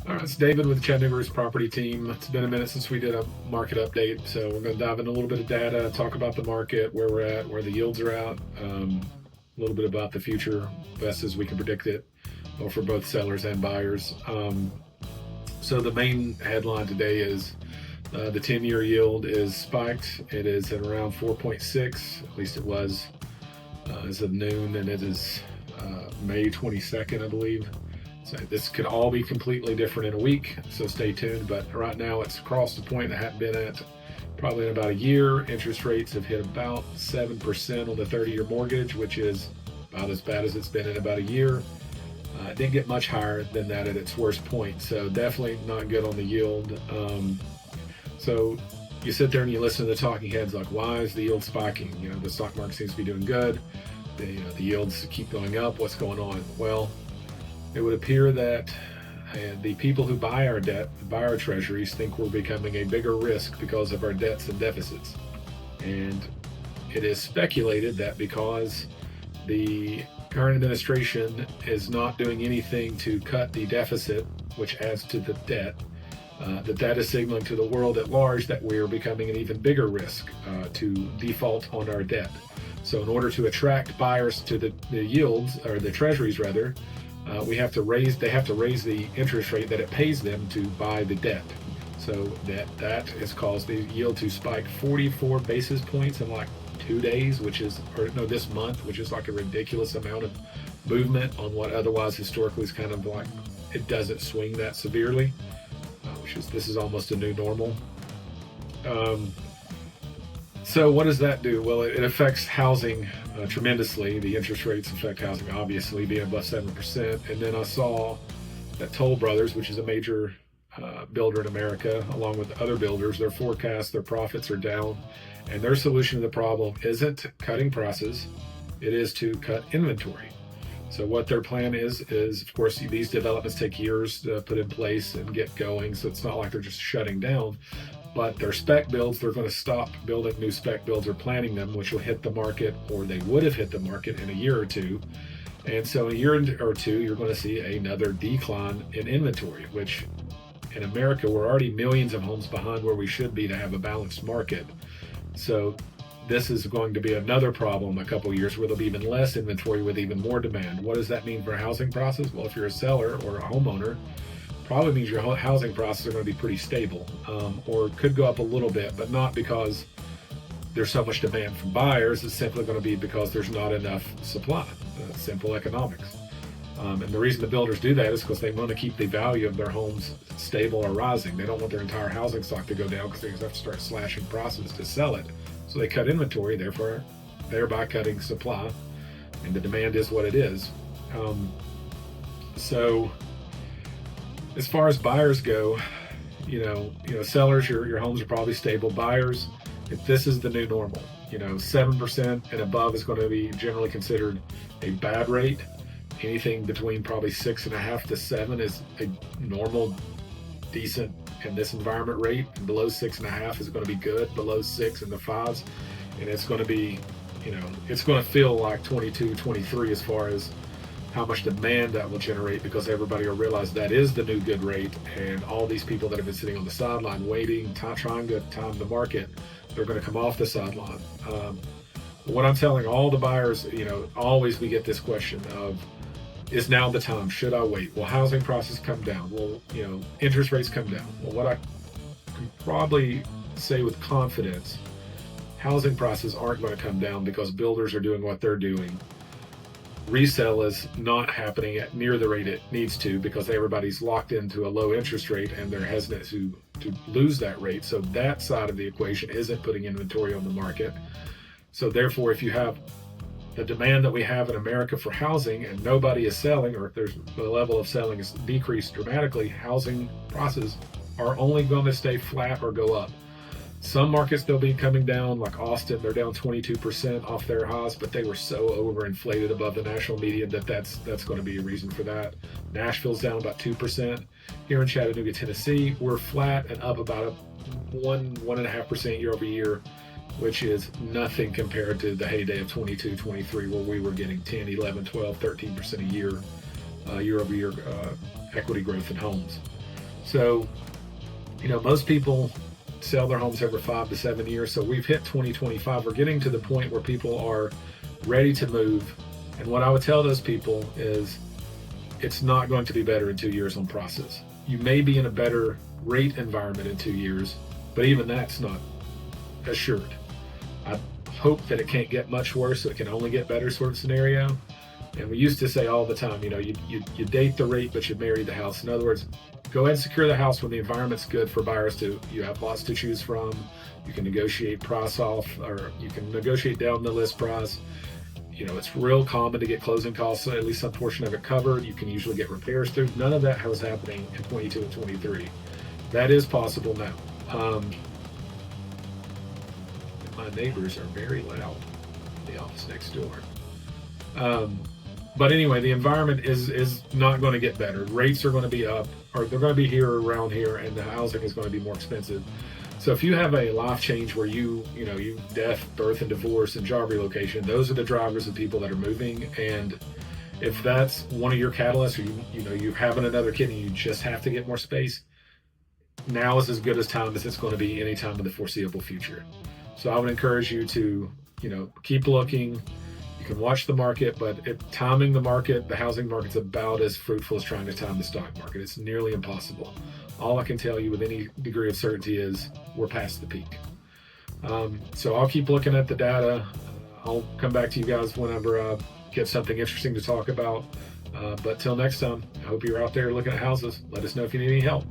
All right, it's David with Chattanooga's property team. It's been a minute since we did a market update, so we're going to dive into a little bit of data, talk about the market, where we're at, where the yields are at, a little bit about the future, best as we can predict it, for both sellers and buyers. So the main headline today is the 10-year yield is spiked. It is at around 4.6, at least it was as of noon, and it is May 22nd, I believe. So this could all be completely different in a week, so stay tuned. But right now it's crossed the point that hadn't been at probably in about a year. Interest rates have hit about 7% on the 30-year mortgage, which is about as bad as it's been in about a year. It didn't get much higher than that at its worst point, so definitely not good on the yield. So you sit there and you listen to the talking heads like, why is the yield spiking? You know, the stock market seems to be doing good. The yields keep going up. What's going on? Well, it would appear that the people who buy our debt, buy our treasuries, think we're becoming a bigger risk because of our debts and deficits. And it is speculated that because the current administration is not doing anything to cut the deficit, which adds to the debt, that is signaling to the world at large that we're becoming an even bigger risk to default on our debt. So in order to attract buyers to the yields, or the treasuries rather, they have to raise the interest rate that it pays them to buy the debt. So that has caused the yield to spike 44 basis points in like 2 days, this month, which is like a ridiculous amount of movement on what otherwise historically is kind of like, it doesn't swing that severely, this is almost a new normal. So what does that do? Well, it affects housing tremendously. The interest rates affect housing, obviously, being above 7%. And then I saw that Toll Brothers, which is a major builder in America, along with other builders, their forecasts, their profits are down. And their solution to the problem isn't cutting prices, it is to cut inventory. So what their plan is of course, these developments take years to put in place and get going. So it's not like they're just shutting down. But their spec builds, they're going to stop building new spec builds or planning them, which will hit the market, or they would have hit the market in a year or two. And so in a year or two, you're going to see another decline in inventory, which in America, we're already millions of homes behind where we should be to have a balanced market. So this is going to be another problem a couple of years where there'll be even less inventory with even more demand. What does that mean for housing prices? Well, if you're a seller or a homeowner, probably means your housing prices are going to be pretty stable, or could go up a little bit, but not because there's so much demand from buyers. It's simply going to be because there's not enough supply. Simple economics. And the reason the builders do that is because they want to keep the value of their homes stable or rising. They don't want their entire housing stock to go down because they have to start slashing prices to sell it. So they cut inventory, thereby cutting supply, and the demand is what it is. So as far as buyers go, sellers, your homes are probably stable. Buyers, if this is the new normal, 7% and above is going to be generally considered a bad rate. Anything between probably 6.5 to 7 is a normal, decent in this environment rate. And below 6.5 is going to be good. Below 6 in the 5s, and it's going to be, it's going to feel like 22, 23 as far as how much demand that will generate, because everybody will realize that is the new good rate, and all these people that have been sitting on the sideline waiting, trying to time the market, they're going to come off the sideline. What I'm telling all the buyers, always we get this question of, is now the time? Should I wait? Will housing prices come down? Will, interest rates come down? Well, what I can probably say with confidence, housing prices aren't going to come down because builders are doing what they're doing. Resale is not happening at near the rate it needs to because everybody's locked into a low interest rate and they're hesitant to lose that rate. So that side of the equation isn't putting inventory on the market. So therefore, if you have the demand that we have in America for housing and nobody is selling, or if the level of selling is decreased dramatically, housing prices are only going to stay flat or go up. Some markets they'll be coming down, like Austin, they're down 22% off their highs, but they were so overinflated above the national median that's going to be a reason for that. Nashville's down about 2%. Here in Chattanooga, Tennessee, we're flat and up about 1.5% year over year, which is nothing compared to the heyday of 22, 23, where we were getting 10, 11, 12, 13% a year, year over year equity growth in homes. So, most people sell their homes over 5 to 7 years. So we've hit 2025. We're getting to the point where people are ready to move. And what I would tell those people is it's not going to be better in 2 years on process. You may be in a better rate environment in 2 years, but even that's not assured. I hope that it can't get much worse, so it can only get better sort of scenario. And we used to say all the time, you date the rate, but you marry the house. In other words, go ahead and secure the house when the environment's good for buyers you have lots to choose from. You can negotiate price off, or you can negotiate down the list price. It's real common to get closing costs, at least some portion of it covered. You can usually get repairs through. None of that was happening in 22 and 23. That is possible now. My neighbors are very loud in the office next door. But anyway, the environment is not going to get better. Rates are going to be up, or they're going to be here or around here, and the housing is going to be more expensive. So if you have a life change where you death, birth, and divorce, and job relocation, those are the drivers of people that are moving. And if that's one of your catalysts, or you're having another kid and you just have to get more space, now is as good as time as it's going to be any time in the foreseeable future. So I would encourage you to keep looking. You can watch the market, but timing the market, the housing market's about as fruitful as trying to time the stock market. It's nearly impossible. All I can tell you with any degree of certainty is we're past the peak. So I'll keep looking at the data. I'll come back to you guys whenever I get something interesting to talk about. But till next time, I hope you're out there looking at houses. Let us know if you need any help.